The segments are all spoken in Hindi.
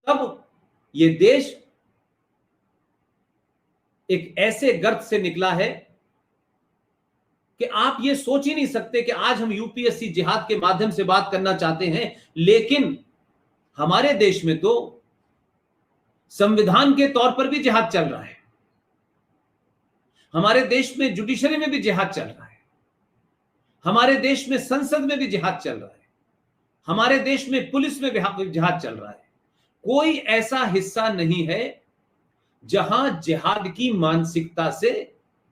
तब ये देश एक ऐसे गर्त से निकला है कि आप ये सोच ही नहीं सकते कि आज हम यूपीएससी जिहाद के माध्यम से बात करना चाहते हैं, लेकिन हमारे देश में तो संविधान के तौर पर भी जिहाद चल रहा है, हमारे देश में जुडिशरी में भी जिहाद चल रहा है, हमारे देश में संसद में भी जिहाद चल रहा है, हमारे देश में पुलिस में भी जिहाद चल रहा है। कोई ऐसा हिस्सा नहीं है जहां जिहाद की मानसिकता से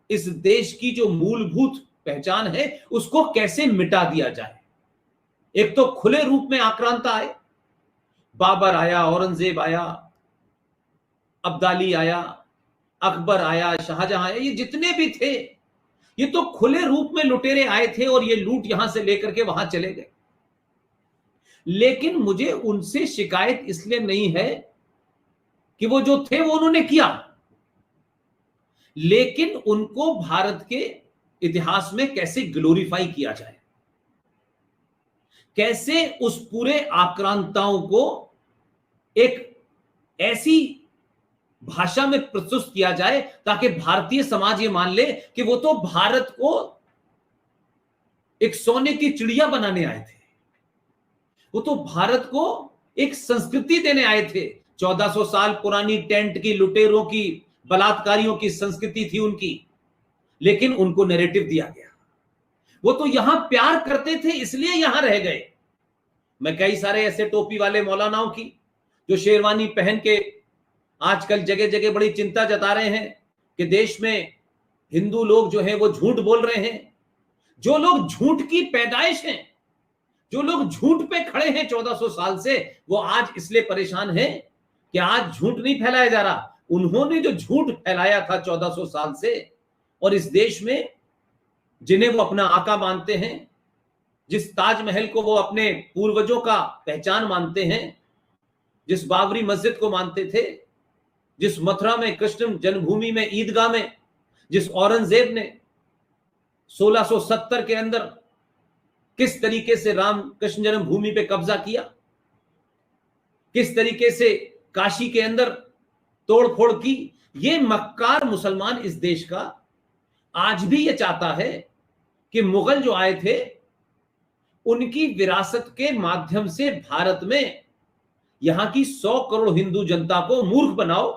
इस देश की जो मूलभूत पहचान है उसको कैसे मिटा दिया जाए। एक तो खुले रूप में आक्रांता आए, बाबर आया, औरंगजेब आया, अब्दाली आया, अकबर आया, शाहजहां आया, ये जितने भी थे ये तो खुले रूप में लुटेरे आए थे और ये लूट यहां से लेकर के वहां चले गए। लेकिन मुझे उनसे शिकायत इसलिए नहीं है कि वो जो थे वो उन्होंने किया, लेकिन उनको भारत के इतिहास में कैसे ग्लोरीफाई किया जाए, कैसे उस पूरे आक्रांताओं को एक ऐसी भाषा में प्रस्तुत किया जाए ताकि भारतीय समाज ये मान ले कि वो तो भारत को एक सोने की चिड़िया बनाने आए थे, वो तो भारत को एक संस्कृति देने आए थे। 1400 साल पुरानी टेंट की, लुटेरों की, बलात्कारियों की संस्कृति थी उनकी, लेकिन उनको नैरेटिव दिया गया। वो तो यहां प्यार करते थे इसलिए यहां रह गए। मैं कई सारे ऐसे टोपी वाले मौलानाओं की जो शेरवानी पहन के आजकल जगह जगह बड़ी चिंता जता रहे हैं कि देश में हिंदू लोग जो हैं वो झूठ बोल रहे हैं। जो लोग झूठ की पैदाइश हैं, जो लोग झूठ पे खड़े हैं 1400 साल से, वो आज इसलिए परेशान हैं कि आज झूठ नहीं फैलाया जा रहा। उन्होंने जो झूठ फैलाया था 1400 साल से, और इस देश में जिन्हें वो अपना आका मानते हैं, जिस ताजमहल को वो अपने पूर्वजों का पहचान मानते हैं, जिस बाबरी मस्जिद को मानते थे, जिस मथुरा में कृष्ण जन्मभूमि में ईदगाह में जिस औरंगजेब ने 1670 के अंदर किस तरीके से राम कृष्ण जन्मभूमि पे कब्जा किया, किस तरीके से काशी के अंदर तोड़फोड़ की, ये मक्कार मुसलमान इस देश का आज भी ये चाहता है कि मुगल जो आए थे उनकी विरासत के माध्यम से भारत में यहां की 100 करोड़ हिंदू जनता को मूर्ख बनाओ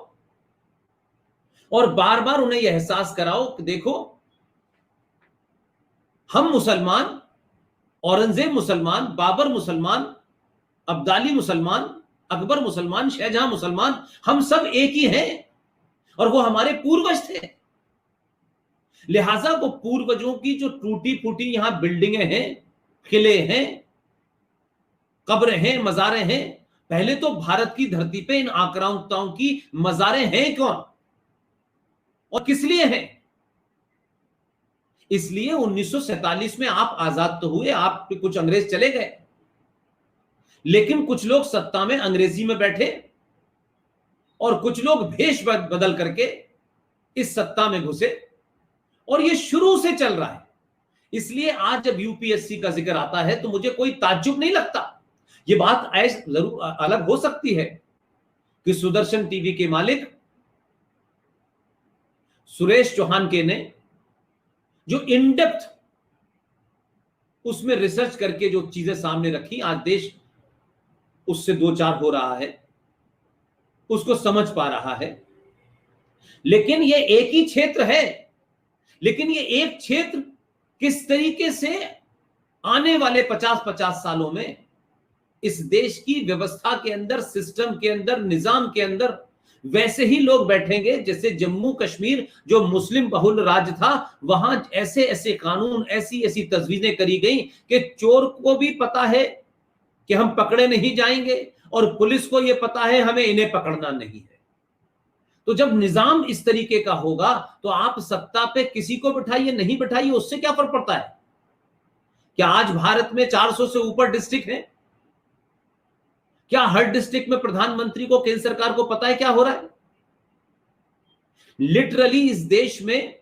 और बार बार उन्हें यह एहसास कराओ कि देखो हम मुसलमान, औरंगजेब मुसलमान, बाबर मुसलमान, अब्दाली मुसलमान, अकबर मुसलमान, शाहजहां मुसलमान, हम सब एक ही हैं और वो हमारे पूर्वज थे। लिहाजा वो पूर्वजों की जो टूटी फूटी यहां बिल्डिंगें हैं, किले हैं, कब्रें हैं, मजारें हैं, पहले तो भारत की धरती पे इन आक्रांताओं की मजारें हैं कौन और किस लिए हैं? इसलिए 1947 में आप आजाद तो हुए, आप कुछ अंग्रेज चले गए, लेकिन कुछ लोग सत्ता में अंग्रेजी में बैठे और कुछ लोग भेष बदल करके इस सत्ता में घुसे और ये शुरू से चल रहा है। इसलिए आज जब यूपीएससी का जिक्र आता है तो मुझे कोई ताज्जुब नहीं लगता। ये बात जरूर अलग हो सकती है कि सुदर्शन टीवी के मालिक सुरेश चौहान के ने जो इन डेप्थ उसमें रिसर्च करके जो चीजें सामने रखी, आज देश उससे दो चार हो रहा है, उसको समझ पा रहा है। लेकिन ये एक ही क्षेत्र है, लेकिन ये एक क्षेत्र किस तरीके से आने वाले 50-50 सालों में इस देश की व्यवस्था के अंदर, सिस्टम के अंदर, निजाम के अंदर वैसे ही लोग बैठेंगे जैसे जम्मू कश्मीर जो मुस्लिम बहुल राज्य था, वहां ऐसे ऐसे कानून, ऐसी ऐसी तजवीजें करी गई कि चोर को भी पता है कि हम पकड़े नहीं जाएंगे और पुलिस को यह पता है हमें इन्हें पकड़ना नहीं है। तो जब निजाम इस तरीके का होगा तो आप सत्ता पे किसी को बिठाइए, नहीं बिठाइए, उससे क्या फर्क पड़ता है? क्या आज भारत में 400 से ऊपर डिस्ट्रिक्ट हैं? क्या हर डिस्ट्रिक्ट में प्रधानमंत्री को, केंद्र सरकार को पता है क्या हो रहा है? लिटरली इस देश में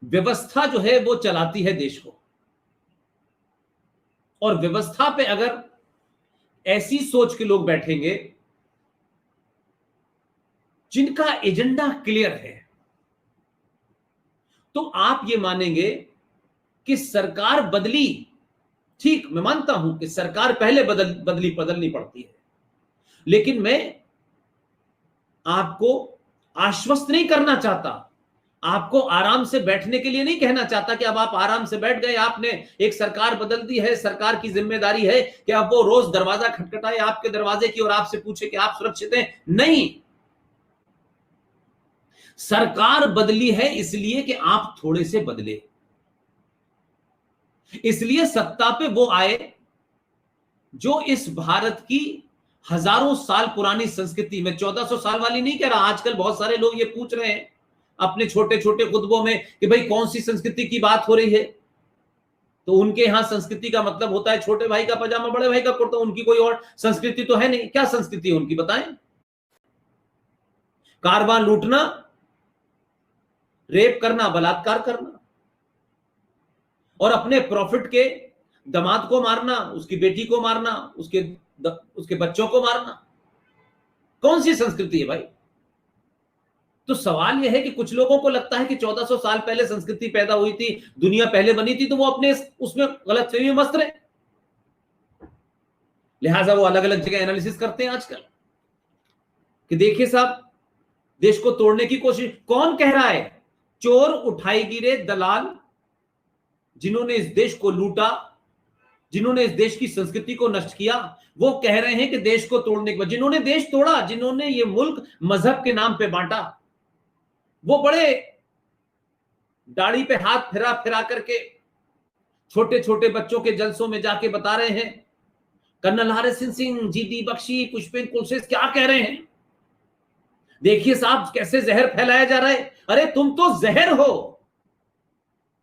व्यवस्था जो है वो चलाती है देश को, और व्यवस्था पे अगर ऐसी सोच के लोग बैठेंगे जिनका एजेंडा क्लियर है, तो आप ये मानेंगे कि सरकार बदली, ठीक, मैं मानता हूं कि सरकार पहले बदलनी पड़ती है, लेकिन मैं आपको आश्वस्त नहीं करना चाहता, आपको आराम से बैठने के लिए नहीं कहना चाहता कि अब आप आराम से बैठ गए, आपने एक सरकार बदल दी है, सरकार की जिम्मेदारी है कि अब वो रोज दरवाजा खटखटाए आपके दरवाजे की और आपसे पूछे कि आप सुरक्षित हैं। नहीं, सरकार बदली है इसलिए कि आप थोड़े से बदले, इसलिए सत्ता पे वो आए जो इस भारत की हजारों साल पुरानी संस्कृति में, 1400 साल वाली नहीं कह रहा, आजकल बहुत सारे लोग ये पूछ रहे हैं अपने छोटे छोटे खुतबों में कि भाई कौन सी संस्कृति की बात हो रही है, तो उनके यहां संस्कृति का मतलब होता है छोटे भाई का पजामा, बड़े भाई का कुर्ता, उनकी कोई और संस्कृति तो है नहीं। क्या संस्कृति है उनकी बताएं? कारवां लूटना, रेप करना, बलात्कार करना, और अपने प्रॉफिट के दामाद को मारना, उसकी बेटी को मारना, उसके बच्चों को मारना। कौन सी संस्कृति है भाई? तो सवाल यह है कि कुछ लोगों को लगता है कि 1400 साल पहले संस्कृति पैदा हुई थी, दुनिया पहले बनी थी, तो वो अपने उसमें गलतफहमी में मस्त रहे, लिहाजा वो अलग अलग जगह एनालिसिस करते हैं आजकल कि देखिए साहब, देश को तोड़ने की कोशिश कौन कह रहा है? चोर उठाई गिरे दलाल, जिन्होंने इस देश को लूटा, जिन्होंने इस देश की संस्कृति को नष्ट किया, वो कह रहे हैं कि देश को तोड़ने के बाद, जिन्होंने देश तोड़ा, जिन्होंने ये मुल्क मजहब के नाम पे बांटा, वो बड़े दाढ़ी पे हाथ फिरा फिरा करके छोटे छोटे बच्चों के जलसों में जाके बता रहे हैं, कर्नल हरि सिंह, जीडी बख्शी, पुष्पेंद्र कुलश्रेष्ठ क्या कह रहे हैं, देखिए साहब कैसे जहर फैलाया जा रहा है। अरे तुम तो जहर हो,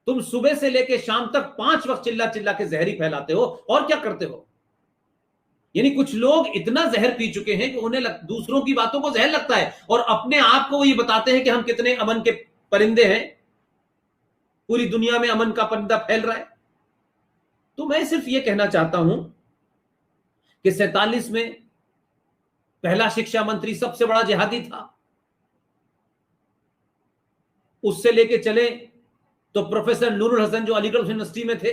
तुम सुबह से लेकर शाम तक 5 वक्त चिल्ला चिल्ला के जहर ही फैलाते हो, और क्या करते हो? यानी कुछ लोग इतना जहर पी चुके हैं कि उन्हें दूसरों की बातों को जहर लगता है, और अपने आप को ये बताते हैं कि हम कितने अमन के परिंदे हैं, पूरी दुनिया में अमन का परिंदा फैल रहा है। तो मैं सिर्फ ये कहना चाहता हूं कि 47 में पहला शिक्षा मंत्री सबसे बड़ा जिहादी था, उससे लेके चले तो प्रोफेसर नूरुल हसन जो अलीगढ़ यूनिवर्सिटी में थे।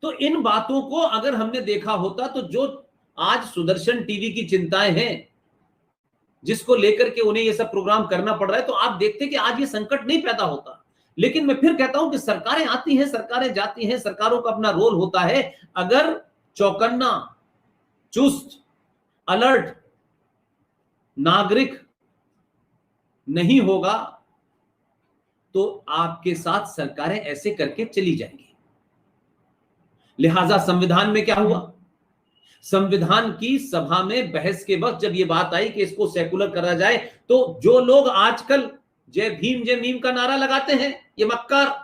तो इन बातों को अगर हमने देखा होता, तो जो आज सुदर्शन टीवी की चिंताएं हैं, जिसको लेकर के उन्हें ये सब प्रोग्राम करना पड़ रहा है, तो आप देखते कि आज ये संकट नहीं पैदा होता। लेकिन मैं फिर कहता हूं कि सरकारें आती हैं, सरकारें जाती हैं, सरकारों का अपना रोल होता है। अगर चौकन्ना, चुस्त, अलर्ट नागरिक नहीं होगा तो आपके साथ सरकारें ऐसे करके चली जाएंगी। लिहाजा संविधान में क्या हुआ? संविधान की सभा में बहस के वक्त जब ये बात आई कि इसको सेकुलर करा जाए, तो जो लोग आजकल जय भीम जय मीम का नारा लगाते हैं, ये मक्कार,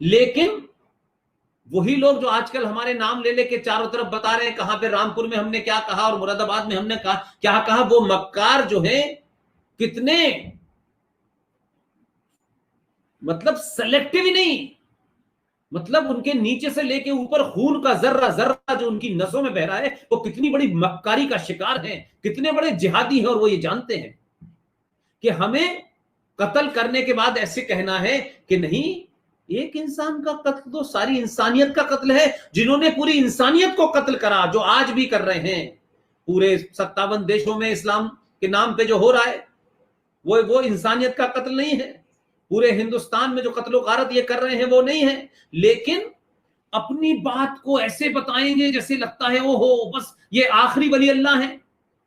लेकिन वही लोग जो आजकल हमारे नाम ले लेके चारों तरफ बता रहे हैं कहां पे रामपुर में हमने क्या कहा और मुरादाबाद में हमने क्या कहा, वो मक्कार जो है कितने मतलब सेलेक्टिव ही नहीं, मतलब उनके नीचे से लेके ऊपर खून का जर्रा जर्रा जो उनकी नसों में बह रहा है, वो कितनी बड़ी मक्कारी का शिकार हैं, कितने बड़े जिहादी हैं, और वो ये जानते हैं कि हमें कत्ल करने के बाद ऐसे कहना है कि नहीं, एक इंसान का कत्ल तो सारी इंसानियत का कत्ल है। जिन्होंने पूरी इंसानियत को कत्ल करा, जो आज भी कर रहे हैं पूरे 57 देशों में इस्लाम के नाम पे जो हो रहा है, वो इंसानियत का कत्ल नहीं है। पूरे हिंदुस्तान में जो कत्लो गारत ये कर रहे हैं वो नहीं है, लेकिन अपनी बात को ऐसे बताएंगे जैसे लगता है ओहो बस ये आखिरी वली अल्लाह है,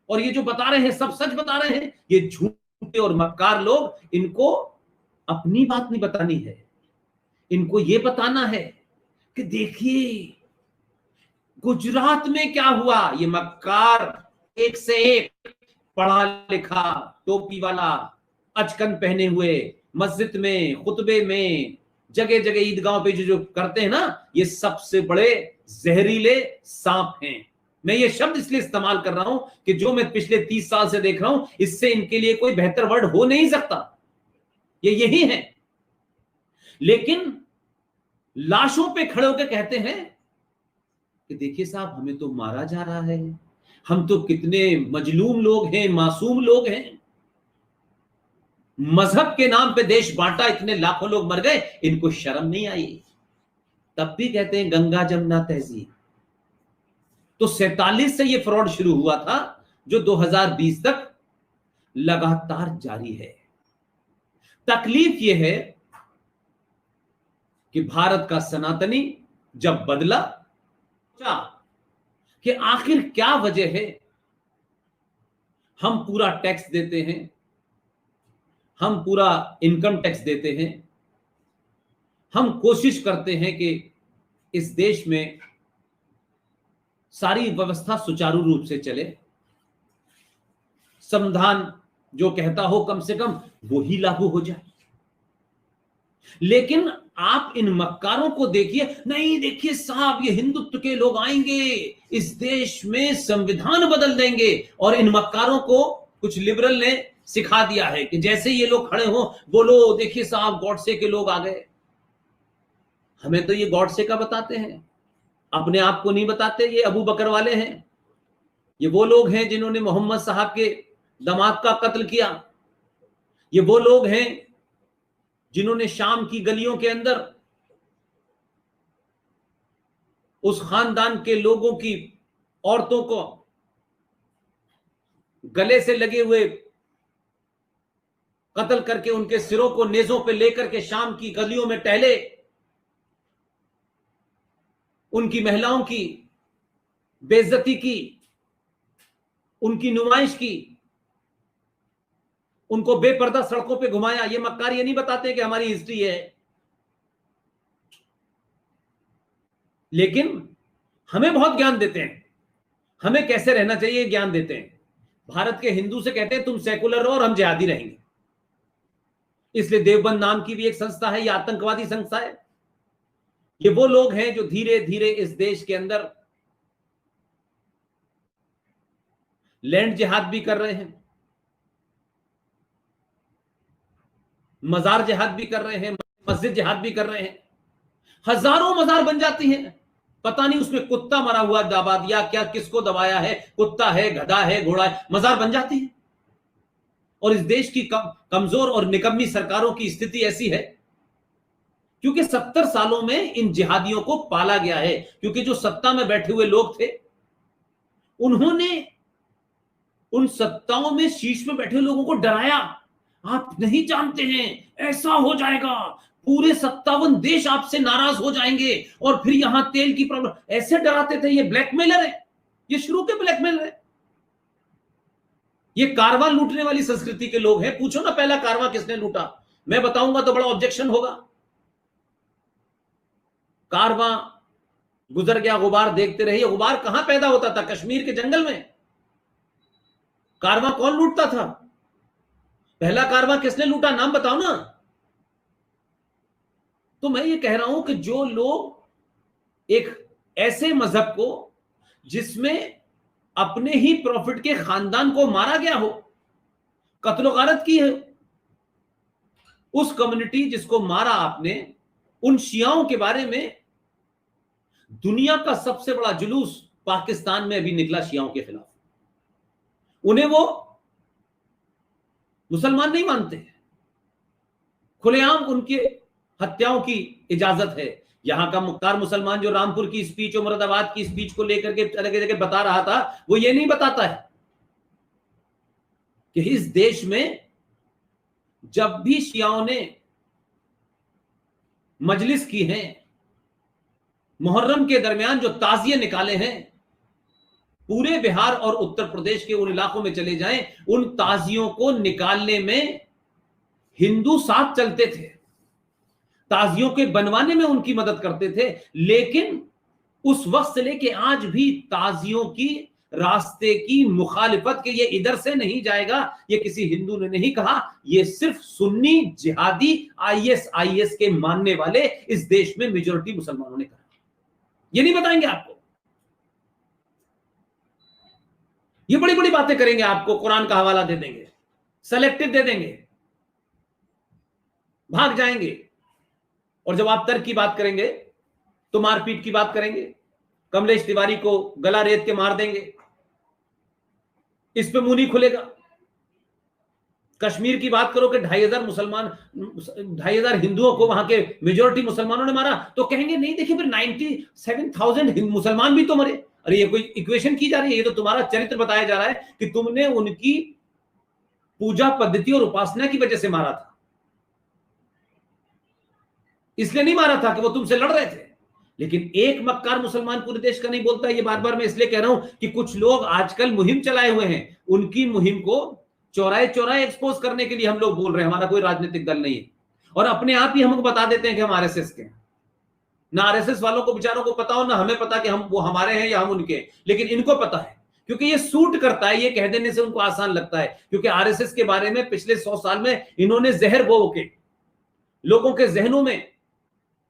और ये जो बता रहे हैं सब सच बता रहे हैं। ये झूठे और मक्कार लोग, इनको अपनी बात नहीं बतानी है, इनको ये बताना है कि देखिए गुजरात में क्या हुआ। ये मक्कार एक से एक पढ़ा लिखा, टोपी वाला, अचकन पहने हुए, मस्जिद में, खुतबे में, जगह जगह ईदगाहों पे जो करते हैं ना, ये सबसे बड़े जहरीले सांप हैं। मैं ये शब्द इसलिए इस्तेमाल कर रहा हूं कि जो मैं पिछले 30 साल से देख रहा हूं, इससे इनके लिए कोई बेहतर वर्ड हो नहीं सकता, ये यही है। लेकिन लाशों पे खड़े होकर कहते हैं कि देखिए साहब हमें तो मारा जा रहा है, हम तो कितने मजलूम लोग हैं, मासूम लोग हैं। मजहब के नाम पे देश बांटा, इतने लाखों लोग मर गए, इनको शर्म नहीं आई। तब भी कहते हैं गंगा जमुना तहजीब। तो 47 से ये फ्रॉड शुरू हुआ था, जो 2020 तक लगातार जारी है। तकलीफ यह है कि भारत का सनातनी जब बदला, कि आखिर क्या वजह है, हम पूरा टैक्स देते हैं, हम पूरा इनकम टैक्स देते हैं, हम कोशिश करते हैं कि इस देश में सारी व्यवस्था सुचारू रूप से चले, संविधान जो कहता हो कम से कम वो ही लागू हो जाए। लेकिन आप इन मक्कारों को देखिए, नहीं देखिए साहब ये हिंदुत्व के लोग आएंगे, इस देश में संविधान बदल देंगे, और इन मक्कारों को कुछ लिबरल ने सिखा दिया है कि जैसे ये लोग खड़े हो बोलो देखिए साहब गॉडसे के लोग आ गए। हमें तो ये गॉडसे का बताते हैं, अपने आप को नहीं बताते। ये अबू बकर वाले हैं, ये वो लोग हैं जिन्होंने मोहम्मद साहब के दामाद का कत्ल किया, ये वो लोग हैं जिन्होंने शाम की गलियों के अंदर उस खानदान के लोगों की औरतों को गले से लगे हुए कत्ल करके उनके सिरों को नेजों पे लेकर के शाम की गलियों में टहले, उनकी महिलाओं की बेइज्जती की, उनकी नुमाइश की, उनको बेपर्दा सड़कों पे घुमाया। ये मक्कार ये नहीं बताते कि हमारी हिस्ट्री है, लेकिन हमें बहुत ज्ञान देते हैं, हमें कैसे रहना चाहिए ज्ञान देते हैं। भारत के हिंदू से कहते हैं तुम सेकुलर रहो और हम जिहादी रहेंगे। इसलिए देवबंद नाम की भी एक संस्था है, यह आतंकवादी संस्था है। ये वो लोग हैं जो धीरे धीरे इस देश के अंदर लैंड जिहाद भी कर रहे हैं, मजार जिहाद भी कर रहे हैं, मस्जिद जिहाद भी कर रहे हैं। हजारों मजार बन जाती हैं, पता नहीं उसमें कुत्ता मरा हुआ दबा दिया क्या, किसको दबाया है, कुत्ता है, गधा है, घोड़ा है, मजार बन जाती है। और इस देश की कमजोर और निकम्मी सरकारों की स्थिति ऐसी है क्योंकि 70 सालों में इन जिहादियों को पाला गया है। क्योंकि जो सत्ता में बैठे हुए लोग थे, उन्होंने उन सत्ताओं में शीर्ष में बैठे लोगों को डराया, आप नहीं जानते हैं ऐसा हो जाएगा, पूरे 57 देश आपसे नाराज हो जाएंगे और फिर यहां तेल की प्रॉब्लम, ऐसे डराते थे। ये ब्लैकमेलर है, ये शुरू के ब्लैकमेलर है। ये कारवां लूटने वाली संस्कृति के लोग हैं। पूछो ना पहला कारवां किसने लूटा, मैं बताऊंगा तो बड़ा ऑब्जेक्शन होगा। कारवां गुजर गया, गुबार देखते रहिए। गुबार कहां पैदा होता था? कश्मीर के जंगल में। कारवां कौन लूटता था? पहला कारवां किसने लूटा, नाम बताओ ना। तो मैं ये कह रहा हूं कि जो लोग एक ऐसे मजहब को जिसमें अपने ही प्रॉफिट के खानदान को मारा गया हो, कत्लो गारत की है, उस कम्युनिटी जिसको मारा आपने, उन शियाओं के बारे में दुनिया का सबसे बड़ा जुलूस पाकिस्तान में अभी निकला शियाओं के खिलाफ। उन्हें वो मुसलमान नहीं मानते, खुलेआम उनकी हत्याओं की इजाजत है। यहां का मुख्तार मुसलमान जो रामपुर की स्पीच और मुरादाबाद की स्पीच को लेकर के अलग जगह बता रहा था, वो ये नहीं बताता है कि इस देश में जब भी शियाओं ने मजलिस की है, मुहर्रम के दरमियान जो ताजिए निकाले हैं, पूरे बिहार और उत्तर प्रदेश के उन इलाकों में चले जाएं, उन ताजियों को निकालने में हिंदू साथ चलते थे, ताजियों के बनवाने में उनकी मदद करते थे। लेकिन उस वक्त से लेके आज भी ताजियों की रास्ते की मुखालिफत के ये इधर से नहीं जाएगा, ये किसी हिंदू ने नहीं कहा, ये सिर्फ सुन्नी जिहादी आईएस के मानने वाले इस देश में मेजॉरिटी मुसलमानों ने कहा। ये नहीं बताएंगे आपको, ये बड़ी बड़ी बातें करेंगे, आपको कुरान का हवाला दे देंगे, सेलेक्टिव दे देंगे, भाग जाएंगे। और जब आप तर्क की बात करेंगे तो मारपीट की बात करेंगे, कमलेश तिवारी को गला रेत के मार देंगे, इस पे मुंह नहीं खुलेगा। कश्मीर की बात करो कि 2,500 हिंदुओं को वहां के मेजोरिटी मुसलमानों ने मारा, तो कहेंगे नहीं देखिए फिर 97,000 मुसलमान भी तो मरे। अरे ये कोई इक्वेशन की जा रही है? ये तो तुम्हारा चरित्र बताया जा रहा है कि तुमने उनकी पूजा पद्धति और उपासना की वजह से मारा था, इसलिए नहीं मारा था कि वो तुमसे लड़ रहे थे। लेकिन एक मक्कार मुसलमान पूरे देश का नहीं बोलता। ये बार बार मैं इसलिए कह रहा हूं कि कुछ लोग आजकल मुहिम चलाए हुए हैं, उनकी मुहिम को चौराहे चौराहे एक्सपोज करने के लिए हम लोग बोल रहे हैं हमारा कोई राजनीतिक दल नहीं है, और अपने आप ही हमको बता देते हैं कि हम आरएसएस के हैं। ना आरएसएस वालों को बेचारों को पता हो, ना हमें पता कि हम वो हमारे हैं या हम उनके, लेकिन इनको पता है क्योंकि ये सूट करता है। ये कह देने से उनको आसान लगता है, क्योंकि आरएसएस के बारे में पिछले 100 साल में इन्होंने जहर बो के लोगों के जहनों में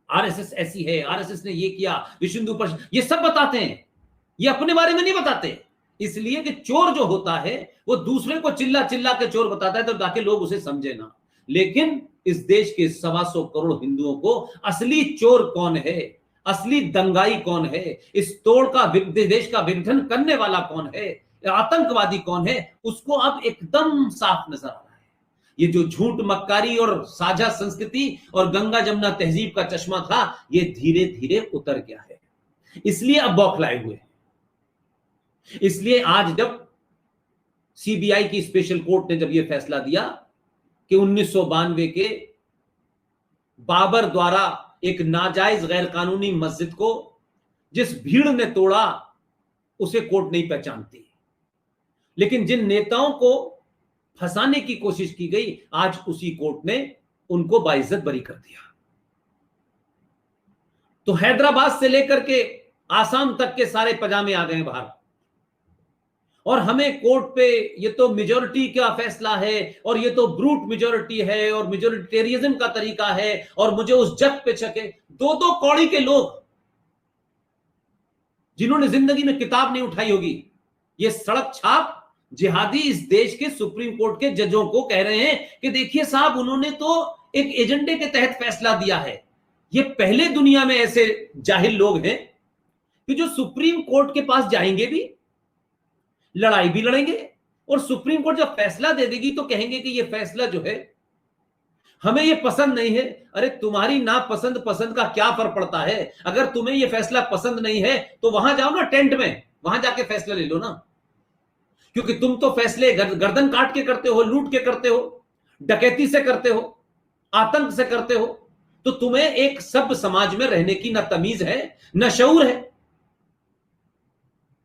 आरएसएस ऐसी है, आरएसएस ने ये किया, विश्व हिंदू परिषद, ये सब बताते हैं। ये अपने बारे में नहीं बताते, इसलिए कि चोर जो होता है वो दूसरे को चिल्ला चिल्ला के चोर बताता है, तो ताकि लोग उसे समझे ना। लेकिन इस देश के 125 करोड़ हिंदुओं को असली चोर कौन है, असली दंगाई कौन है, इस तोड़ का देश का विघटन करने वाला कौन है, आतंकवादी कौन है, उसको अब एकदम साफ नजर आ रहा है। ये जो झूठ मक्कारी और साझा संस्कृति और गंगा जमुना तहजीब का चश्मा था, ये धीरे धीरे उतर गया है। इसलिए अब बौखलाए हुए हैं। इसलिए आज जब सीबीआई की स्पेशल कोर्ट ने जब यह फैसला दिया कि 1992 के बाबर द्वारा एक नाजायज गैर कानूनी मस्जिद को जिस भीड़ ने तोड़ा उसे कोर्ट नहीं पहचानती, लेकिन जिन नेताओं को फंसाने की कोशिश की गई, आज उसी कोर्ट ने उनको बाइज्जत बरी कर दिया। तो हैदराबाद से लेकर के आसाम तक के सारे पजामे आ गए बाहर, और हमें कोर्ट पे ये तो मेजोरिटी का फैसला है और ये तो ब्रूट मेजोरिटी है और मेजोरिटेरियज्म का तरीका है और मुझे उस जग पे छके। दो कौड़ी के लोग जिन्होंने जिंदगी में किताब नहीं उठाई होगी, ये सड़क छाप जिहादी इस देश के सुप्रीम कोर्ट के जजों को कह रहे हैं कि देखिए साहब, उन्होंने तो एक एजेंडे के तहत फैसला दिया है। ये पहले दुनिया में ऐसे जाहिल लोग हैं कि जो सुप्रीम कोर्ट के पास जाएंगे भी, लड़ाई भी लड़ेंगे, और सुप्रीम कोर्ट जब फैसला दे देगी तो कहेंगे कि ये फैसला जो है हमें ये पसंद नहीं है। अरे तुम्हारी नापसंद पसंद का क्या फर्क पड़ता है? अगर तुम्हें ये फैसला पसंद नहीं है तो वहां जाओ ना, टेंट में, वहां जाके फैसला ले लो ना। क्योंकि तुम तो फैसले गर्दन काट के करते हो, लूट के करते हो, डकैती से करते हो, आतंक से करते हो। तो तुम्हें एक सभ्य समाज में रहने की न तमीज है न शऊर है।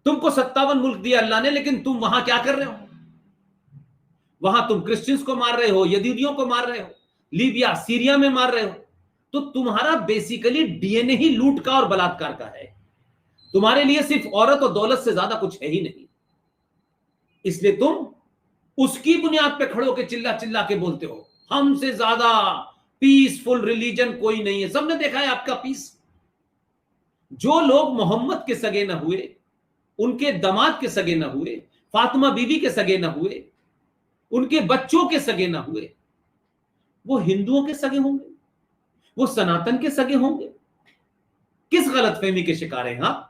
तुमको 57 मुल्क दिया अल्लाह ने, लेकिन तुम वहां क्या कर रहे हो? वहां तुम क्रिश्चियंस को मार रहे हो, यहूदियों को मार रहे हो, लीबिया सीरिया में मार रहे हो। तो तुम्हारा बेसिकली डीएनए ही लूट का और बलात्कार का है। तुम्हारे लिए सिर्फ औरत और दौलत से ज्यादा कुछ है ही नहीं। इसलिए तुम उसकी बुनियाद पे खड़े होकर चिल्ला चिल्ला के बोलते हो हमसे ज्यादा पीसफुल रिलीजन कोई नहीं है। सबने देखा है आपका पीस। जो लोग मोहम्मद के सगे न हुए, उनके दामाद के सगे न हुए, फातिमा बीबी के सगे न हुए, उनके बच्चों के सगे न हुए, वो हिंदुओं के सगे होंगे, वो सनातन के सगे होंगे? किस गलतफहमी के शिकार हैं? हाँ,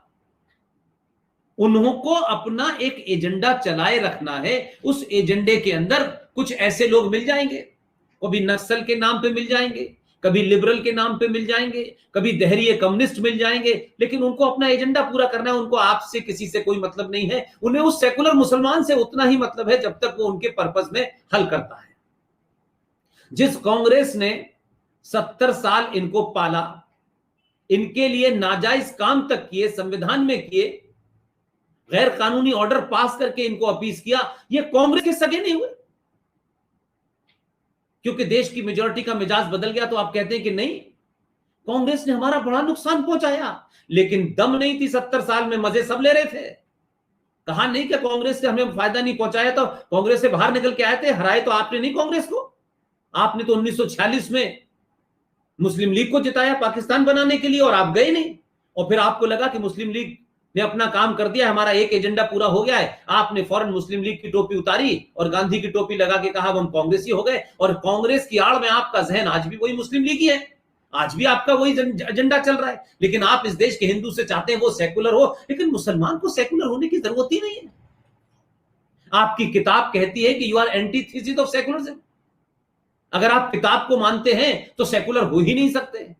उन्होंने अपना एक एजेंडा चलाए रखना है। उस एजेंडे के अंदर कुछ ऐसे लोग मिल जाएंगे, कभी नक्सल के नाम पे मिल जाएंगे, कभी लिबरल के नाम पे मिल जाएंगे, कभी दहरीय कम्युनिस्ट मिल जाएंगे, लेकिन उनको अपना एजेंडा पूरा करना है। उनको आपसे किसी से कोई मतलब नहीं है। उन्हें उस सेकुलर मुसलमान से उतना ही मतलब है जब तक वो उनके पर्पस में हल करता है। जिस कांग्रेस ने 70 साल इनको पाला, इनके लिए नाजायज काम तक किए, संविधान में किए, गैर कानूनी ऑर्डर पास करके इनको अपील किया, ये कांग्रेस के सगे नहीं हुए। क्योंकि देश की मेजॉरिटी का मिजाज बदल गया तो आप कहते हैं कि नहीं, कांग्रेस ने हमारा बड़ा नुकसान पहुंचाया, लेकिन दम नहीं थी। 70 साल में मजे सब ले रहे थे। कहा नहीं कि कांग्रेस से हमें फायदा नहीं पहुंचाया, तो कांग्रेस से बाहर निकल के आए थे। हराए तो आपने नहीं कांग्रेस को। आपने तो 1946 में मुस्लिम लीग को जिताया पाकिस्तान बनाने के लिए, और आप गए नहीं। और फिर आपको लगा कि मुस्लिम लीग ने अपना काम कर दिया, हमारा एक एजेंडा पूरा हो गया है। आपने फौरन मुस्लिम लीग की टोपी उतारी और गांधी की टोपी लगा के कहा हम कांग्रेसी हो गए। और कांग्रेस की आड़ में आपका जहन आज भी वही मुस्लिम लीग ही है, आज भी आपका वही एजेंडा चल रहा है। लेकिन आप इस देश के हिंदू से चाहते हैं वो सेकुलर हो, लेकिन मुसलमान को सेकुलर होने की जरूरत ही नहीं है। आपकी किताब कहती है कि you are antithesis of secularism. अगर आप किताब को मानते हैं तो सेकुलर हो ही नहीं सकते।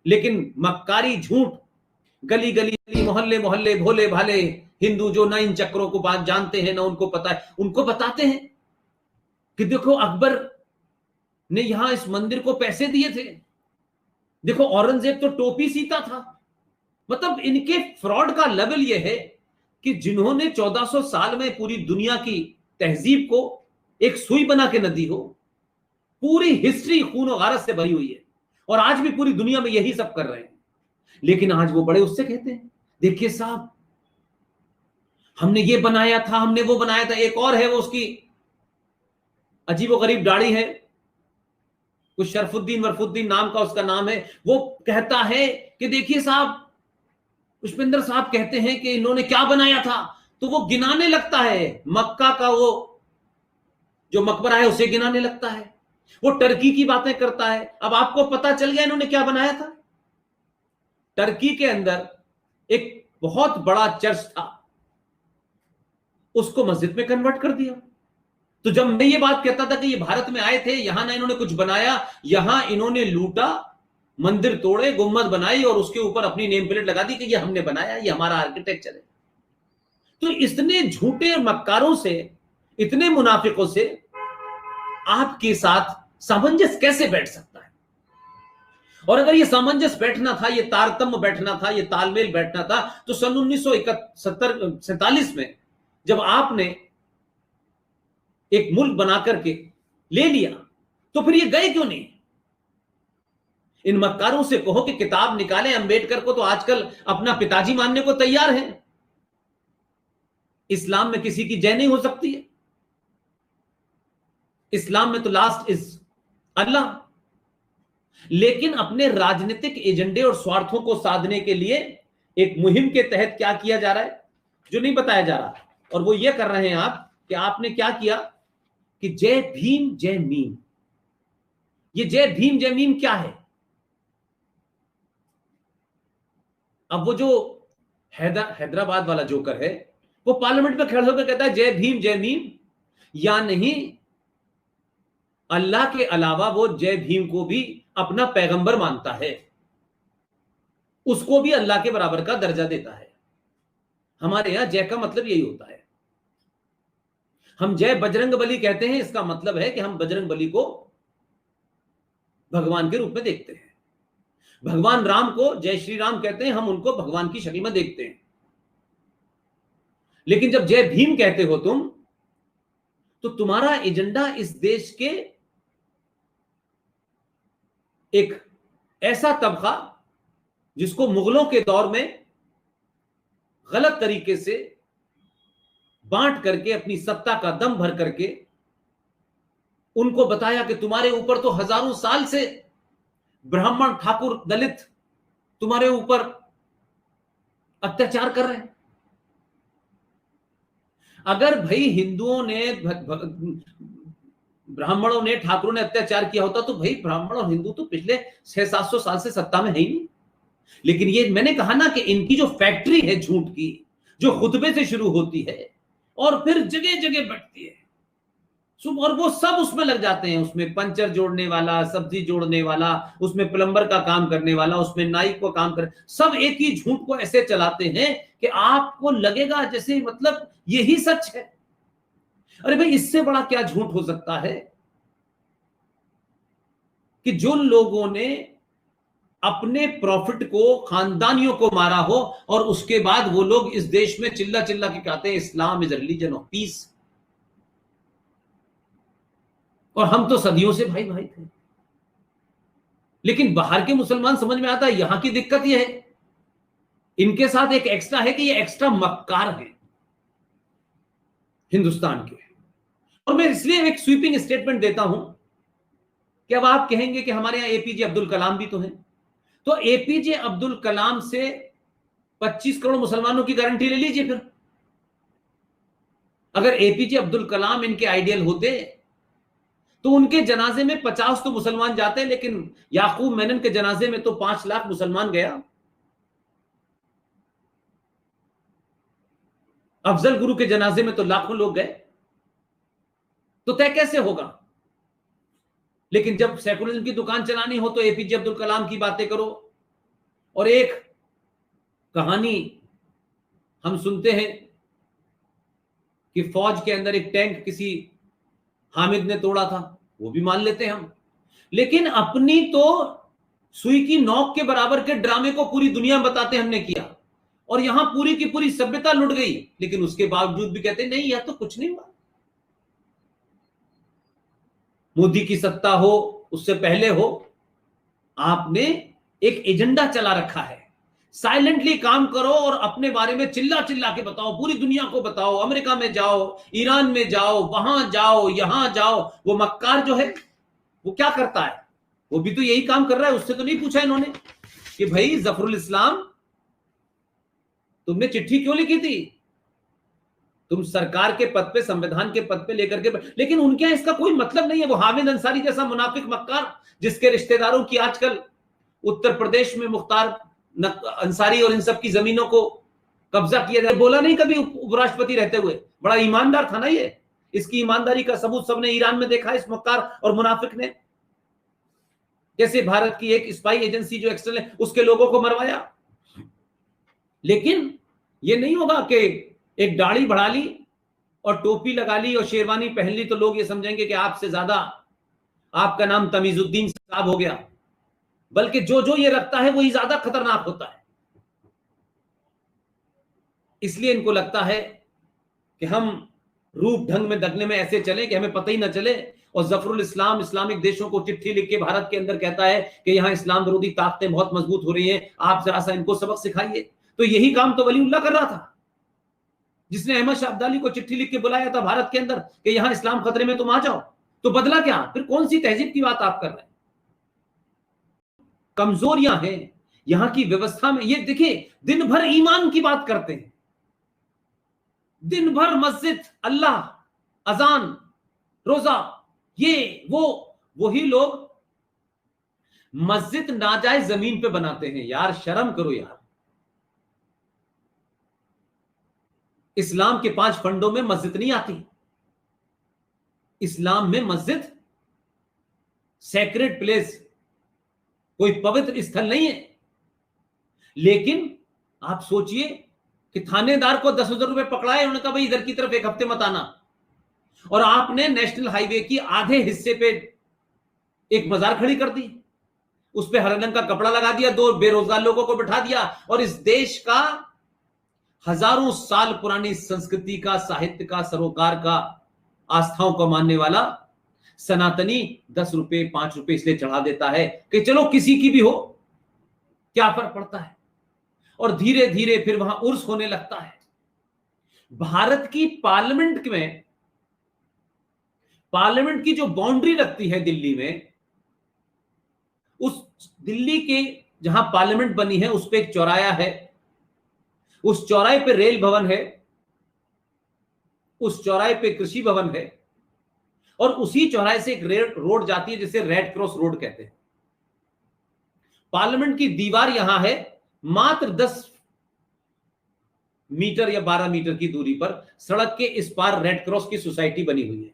लेकिन मक्कारी झूठ, गली गली मोहल्ले मोहल्ले भोले भाले हिंदू जो ना इन चक्रों को बात जानते हैं ना उनको पता है, उनको बताते हैं कि देखो अकबर ने यहां इस मंदिर को पैसे दिए थे, देखो औरंगजेब तो टोपी सीता था। मतलब इनके फ्रॉड का लेवल यह है कि जिन्होंने 1400 साल में पूरी दुनिया की तहजीब को एक सुई बना के न दी हो, पूरी हिस्ट्री खून और गारत से भरी हुई है और आज भी पूरी दुनिया में यही सब कर रहे हैं, लेकिन आज वो बड़े उससे कहते हैं देखिए साहब हमने ये बनाया था, हमने वो बनाया था। एक और है वो उसकी अजीबोगरीब दाढ़ी है, कुछ शरफुद्दीन वरफुद्दीन नाम का उसका नाम है, वो कहता है कि देखिए साहब पुष्पेंद्र साहब कहते हैं कि इन्होंने क्या बनाया था, तो वो गिनाने लगता है मक्का का वो जो मकबरा है उसे गिनाने लगता है, वो टर्की की बातें करता है। अब आपको पता चल गया इन्होंने क्या बनाया था। टर्की के अंदर एक बहुत बड़ा चर्च था, उसको मस्जिद में कन्वर्ट कर दिया। तो जब मैं ये बात कहता था कि ये भारत में आए थे, यहां ना इन्होंने कुछ बनाया, यहां इन्होंने लूटा, मंदिर तोड़े, गुम्मद बनाई और उसके ऊपर अपनी नेम प्लेट लगा दी कि ये हमने बनाया, ये हमारा आर्किटेक्चर है। तो इतने झूठे मक्कारों से, इतने मुनाफिकों से आपके साथ सामंजस्य कैसे बैठ सकता है? और अगर ये सामंजस्य बैठना था, ये तारतम्य बैठना था, ये तालमेल बैठना था, तो सन 1947 में जब आपने एक मुल्क बना करके ले लिया, तो फिर ये गए क्यों नहीं? इन मक्कारों से कहो कि किताब निकालें, अंबेडकर को तो आजकल अपना पिताजी मानने को तैयार हैं। इस्लाम में किसी की जय नहीं हो सकती है, इस्लाम में तो लास्ट इज अल्लाह। लेकिन अपने राजनीतिक एजेंडे और स्वार्थों को साधने के लिए एक मुहिम के तहत क्या किया जा रहा है जो नहीं बताया जा रहा, और वो ये कर रहे हैं आप कि आपने क्या किया कि जय भीम जय मीम। ये जय भीम जय मीम क्या है? अब वो जो हैदराबाद वाला जोकर है वो पार्लियामेंट में खड़े होकर कहता है जय भीम जय मीम, या नहीं अल्लाह के अलावा वो जय भीम को भी अपना पैगंबर मानता है, उसको भी अल्लाह के बराबर का दर्जा देता है। हमारे यहां जय का मतलब यही होता है। हम जय बजरंग बली कहते हैं, इसका मतलब है कि हम बजरंग बली को भगवान के रूप में देखते हैं। भगवान राम को जय श्री राम कहते हैं, हम उनको भगवान की शक्ल में देखते हैं। लेकिन जब जय भीम कहते हो तुम, तो तुम्हारा एजेंडा इस देश के एक ऐसा तबका जिसको मुगलों के दौर में गलत तरीके से बांट करके अपनी सत्ता का दम भर करके उनको बताया कि तुम्हारे ऊपर तो हजारों साल से ब्राह्मण ठाकुर दलित तुम्हारे ऊपर अत्याचार कर रहे हैं। अगर भाई हिंदुओं ने, ब्राह्मणों ने, ठाकुरों ने अत्याचार किया होता तो भाई ब्राह्मण और हिंदू तो पिछले 600-700 साल से सत्ता में है ही नहीं। लेकिन ये मैंने कहा ना कि इनकी जो फैक्ट्री है झूठ की, जो खुतबे से शुरू होती है और फिर जगह जगह बढ़ती है, और वो सब उसमें लग जाते हैं। उसमें पंचर जोड़ने वाला, सब्जी जोड़ने वाला, उसमें प्लम्बर का काम करने वाला, उसमें नाई को काम कर, सब एक ही झूठ को ऐसे चलाते हैं कि आपको लगेगा जैसे मतलब यही सच है। अरे भाई इससे बड़ा क्या झूठ हो सकता है कि जो लोगों ने अपने प्रॉफिट को, खानदानियों को मारा हो और उसके बाद वो लोग इस देश में चिल्ला चिल्ला के कहते हैं Islam is religion of peace, और हम तो सदियों से भाई भाई थे। लेकिन बाहर के मुसलमान समझ में आता है यहां की दिक्कत यह है, इनके साथ एक एक्स्ट्रा है कि ये एक्स्ट्रा मक्कार है हिंदुस्तान के। और मैं इसलिए एक स्वीपिंग स्टेटमेंट देता हूं कि अब आप कहेंगे कि हमारे यहां एपीजे अब्दुल कलाम भी तो हैं, तो एपीजे अब्दुल कलाम से 25 करोड़ मुसलमानों की गारंटी ले लीजिए। फिर अगर एपीजे अब्दुल कलाम इनके आइडियल होते तो उनके जनाजे में 50 तो मुसलमान जाते, लेकिन याकूब मेनन के जनाजे में तो 5 लाख मुसलमान गया। अफजल गुरु के जनाजे में तो लाखों लोग गए, तो तय कैसे होगा? लेकिन जब सेकुलरिज्म की दुकान चलानी हो तो एपीजे अब्दुल कलाम की बातें करो। और एक कहानी हम सुनते हैं कि फौज के अंदर एक टैंक किसी हामिद ने तोड़ा था, वो भी मान लेते हैं हम। लेकिन अपनी तो सुई की नोक के बराबर के ड्रामे को पूरी दुनिया बताते हमने किया, और यहां पूरी की पूरी सभ्यता लुट गई, लेकिन उसके बावजूद भी कहते नहीं यह तो कुछ नहीं हुआ। मोदी की सत्ता हो, उससे पहले हो, आपने एक एजेंडा चला रखा है। साइलेंटली काम करो और अपने बारे में चिल्ला चिल्ला के बताओ, पूरी दुनिया को बताओ, अमेरिका में जाओ, ईरान में जाओ, वहां जाओ, यहां जाओ। वो मक्कार जो है वो क्या करता है? वो भी तो यही काम कर रहा है। उससे तो नहीं पूछा इन्होंने कि भाई जफरुल इस्लाम तुमने चिट्ठी क्यों लिखी थी? तुम सरकार के पद पे, संविधान के पद पे लेकर के, लेकिन उनके यहां इसका कोई मतलब नहीं है। वो हामिद अंसारी जैसा मुनाफिक मक्कार, जिसके रिश्तेदारों की आजकल उत्तर प्रदेश में मुख्तार अंसारी और इन सब की जमीनों को कब्जा किया जाए, बोला नहीं कभी उपराष्ट्रपति रहते हुए। बड़ा ईमानदार था ना ये। इसकी ईमानदारी का सबूत सबने ईरान में देखा, इस मक्कार और मुनाफिक ने कैसे भारत की एक स्पाई एजेंसी जो एक्सटर्नल है उसके लोगों को मरवाया। लेकिन ये नहीं होगा कि एक दाढ़ी बढ़ा ली और टोपी लगा ली और शेरवानी पहन ली तो लोग ये समझेंगे कि आपसे ज्यादा आपका नाम तमीजुद्दीन साहब हो गया। बल्कि जो जो ये रखता है वही ज्यादा खतरनाक होता है। इसलिए इनको लगता है कि हम रूप ढंग में दगने में ऐसे चले कि हमें पता ही ना चले। और जफरुल इस्लाम इस्लामिक देशों को चिट्ठी लिख के भारत के अंदर कहता है कि यहां इस्लाम विरोधी ताकतें बहुत मजबूत हो रही हैं, आप जरा सा इनको सबक सिखाइए। तो यही काम तो वलीउल्लाह कर रहा था, जिसने अहमद शाह अब्दाली को चिट्ठी लिख के बुलाया था भारत के अंदर कि यहां इस्लाम खतरे में, तुम आ जाओ। तो बदला क्या? फिर कौन सी तहजीब की बात आप कर रहे हैं? कमजोरियां हैं यहां की व्यवस्था में। ये देखिए, दिन भर ईमान की बात करते हैं, दिन भर मस्जिद, अल्लाह, अजान, रोजा, ये वो, वही लोग मस्जिद नाजायज जमीन पे बनाते हैं। यार शर्म करो यार। इस्लाम के 5 फंडों में मस्जिद नहीं आती। इस्लाम में मस्जिद सैक्रेड प्लेस, कोई पवित्र स्थल नहीं है। लेकिन आप सोचिए कि थानेदार को 10,000 रुपए पकड़ाए, उन्होंने कहा भाई इधर की तरफ एक हफ्ते मत आना, और आपने नेशनल हाईवे की आधे हिस्से पे एक मजार खड़ी कर दी, उस पे हरे रंग का कपड़ा लगा दिया, 2 बेरोजगार लोगों को बिठा दिया, और इस देश का हजारों साल पुरानी संस्कृति का, साहित्य का, सरोकार का, आस्थाओं को मानने वाला सनातनी 10 रुपए 5 रुपए इसलिए चढ़ा देता है कि चलो किसी की भी हो, क्या फर्क पड़ता है। और धीरे धीरे फिर वहां उर्स होने लगता है। भारत की पार्लियामेंट में, पार्लियामेंट की जो बाउंड्री लगती है दिल्ली में, उस दिल्ली के जहां पार्लियामेंट बनी है उस पे एक चौराया है, उस चौराहे पे रेल भवन है, उस चौराहे पे कृषि भवन है, और उसी चौराहे से एक रोड जाती है जिसे रेड क्रॉस रोड कहते हैं। पार्लियामेंट की दीवार यहां है, मात्र 10 मीटर या 12 मीटर की दूरी पर सड़क के इस पार रेड क्रॉस की सोसाइटी बनी हुई है।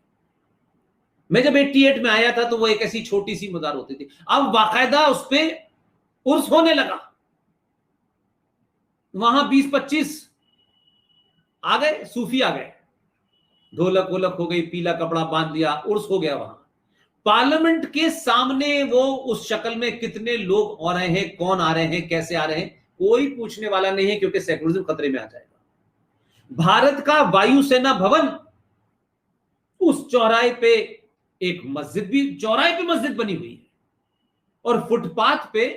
मैं जब 88 में आया था तो वो एक ऐसी छोटी सी मजार होती थी, अब बाकायदा उस पे उर्स होने लगा। वहां 20-25 आ गए, सूफी आ गए, ढोलक वोलक हो गई, पीला कपड़ा बांध लिया, उर्स हो गया वहां। पार्लियामेंट के सामने वो उस शक्ल में कितने लोग आ रहे हैं, कौन आ रहे हैं, कैसे आ रहे हैं, कोई पूछने वाला नहीं है, क्योंकि सेकुलरिज्म खतरे में आ जाएगा। भारत का वायुसेना भवन, उस चौराहे पे एक मस्जिद भी, चौराहे पे मस्जिद बनी हुई है, और फुटपाथ पे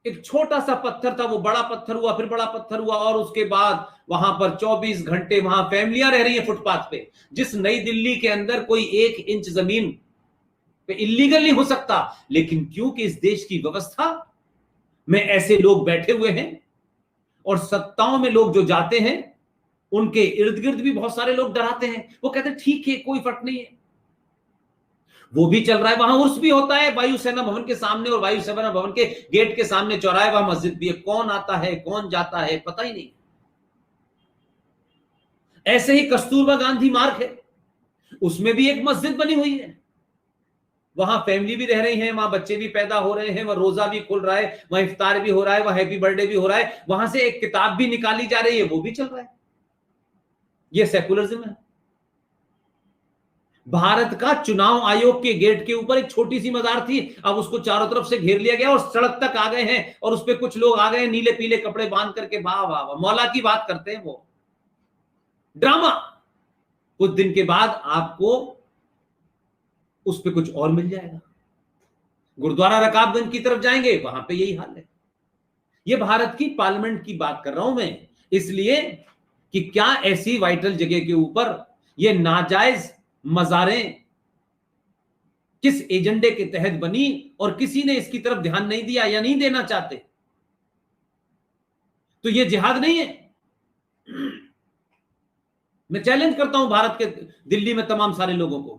एक छोटा सा पत्थर था, वो बड़ा पत्थर हुआ, फिर बड़ा पत्थर हुआ, और उसके बाद वहां पर 24 घंटे वहां फैमिलियां रह रही हैं फुटपाथ पे। जिस नई दिल्ली के अंदर कोई 1 इंच जमीन पे इल्लीगल नहीं हो सकता, लेकिन क्योंकि इस देश की व्यवस्था में ऐसे लोग बैठे हुए हैं, और सत्ताओं में लोग जो जाते हैं उनके इर्द गिर्द भी बहुत सारे लोग डराते हैं। वो कहते हैं ठीक है, कोई फर्क नहीं है, वो भी चल रहा है, वहां उर्स भी होता है वायुसेना भवन के सामने, और वायुसेना भवन के गेट के सामने चौराहे, वहां मस्जिद भी है। कौन आता है, कौन जाता है, पता ही नहीं। ऐसे ही कस्तूरबा गांधी मार्ग है, उसमें भी एक मस्जिद बनी हुई है, वहां फैमिली भी रह रही है, वहां बच्चे भी पैदा हो रहे हैं, वहां रोजा भी खुल रहा है, वहां इफ्तार भी हो रहा है, वहां हैप्पी बर्थडे भी हो रहा है, वहां से एक किताब भी निकाली जा रही है, वो भी चल रहा है। ये सेकुलरिज्म है। भारत का चुनाव आयोग के गेट के ऊपर एक छोटी सी मजार थी, अब उसको चारों तरफ से घेर लिया गया और सड़क तक आ गए हैं, और उस पर कुछ लोग आ गए हैं नीले पीले कपड़े बांध करके, वाह वाह वाह, मौला की बात करते हैं। वो ड्रामा, कुछ दिन के बाद आपको उस पर कुछ और मिल जाएगा। गुरुद्वारा रकाबगंज की तरफ जाएंगे, वहां पे यही हाल है। ये भारत की पार्लियामेंट की बात कर रहा हूं मैं, इसलिए कि क्या ऐसी वाइटल जगह के ऊपर ये नाजायज मजारें किस एजेंडे के तहत बनी, और किसी ने इसकी तरफ ध्यान नहीं दिया या नहीं देना चाहते, तो ये जिहाद नहीं है। मैं चैलेंज करता हूं भारत के दिल्ली में तमाम सारे लोगों को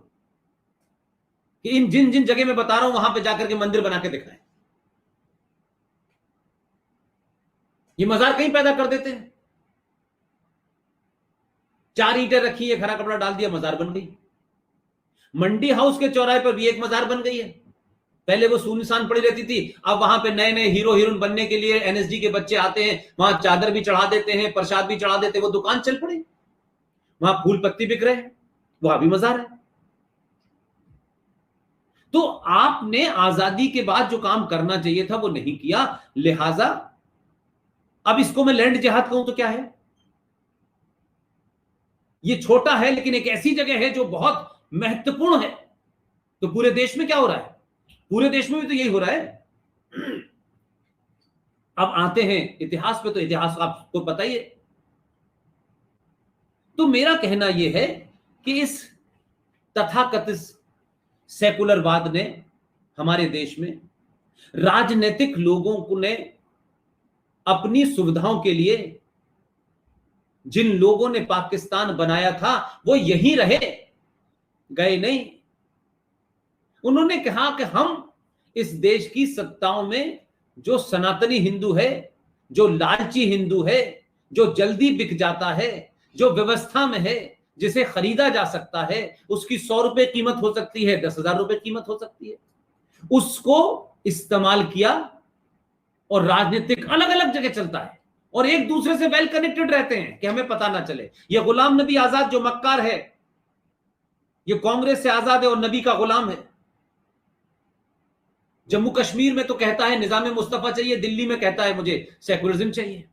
कि इन जिन जिन जगह मैं बता रहा हूं वहां पे जाकर के मंदिर बना के दिखाएं। ये मजार कहीं पैदा कर देते हैं, 4 ईंटें रखी है, खरा कपड़ा डाल दिया, मजार बन गई। मंडी हाउस के चौराहे पर भी एक मजार बन गई है, पहले वो सुनसान पड़ी रहती थी, अब वहां पे नए नए हीरो हीरोइन बनने के लिए एनएसडी के बच्चे आते हैं, वहां चादर भी चढ़ा देते हैं, प्रसाद भी चढ़ा देते हैं, वो दुकान चल पड़ी, वहां फूल पत्ती बिक रहे हैं, वहां भी मजार है। तो आपने आजादी के बाद जो काम करना चाहिए था वो नहीं किया, लिहाजा अब इसको मैं लैंड जिहाद कहूं तो क्या है? ये छोटा है लेकिन एक ऐसी जगह है जो बहुत महत्वपूर्ण है। तो पूरे देश में क्या हो रहा है? पूरे देश में भी तो यही हो रहा है। अब आते हैं इतिहास पे, तो इतिहास आपको पता ही है। तो मेरा कहना यह है कि इस तथाकथित सेकुलरवाद ने हमारे देश में राजनीतिक लोगों को ने अपनी सुविधाओं के लिए जिन लोगों ने पाकिस्तान बनाया था वो यहीं रहे, गए नहीं। उन्होंने कहा कि हम इस देश की सत्ताओं में जो सनातनी हिंदू है, जो लालची हिंदू है, जो जल्दी बिक जाता है, जो व्यवस्था में है, जिसे खरीदा जा सकता है, उसकी 100 रुपए कीमत हो सकती है, 10,000 रुपए कीमत हो सकती है, उसको इस्तेमाल किया और राजनीतिक अलग अलग जगह चलता है और एक दूसरे से वेल कनेक्टेड रहते हैं कि हमें पता ना चले। यह गुलाम नबी आजाद जो मक्कार है, यह कांग्रेस से आजाद है और नबी का गुलाम है। जम्मू कश्मीर में तो कहता है निजाम मुस्तफा चाहिए, दिल्ली में कहता है मुझे सेकुलरिज्म चाहिए।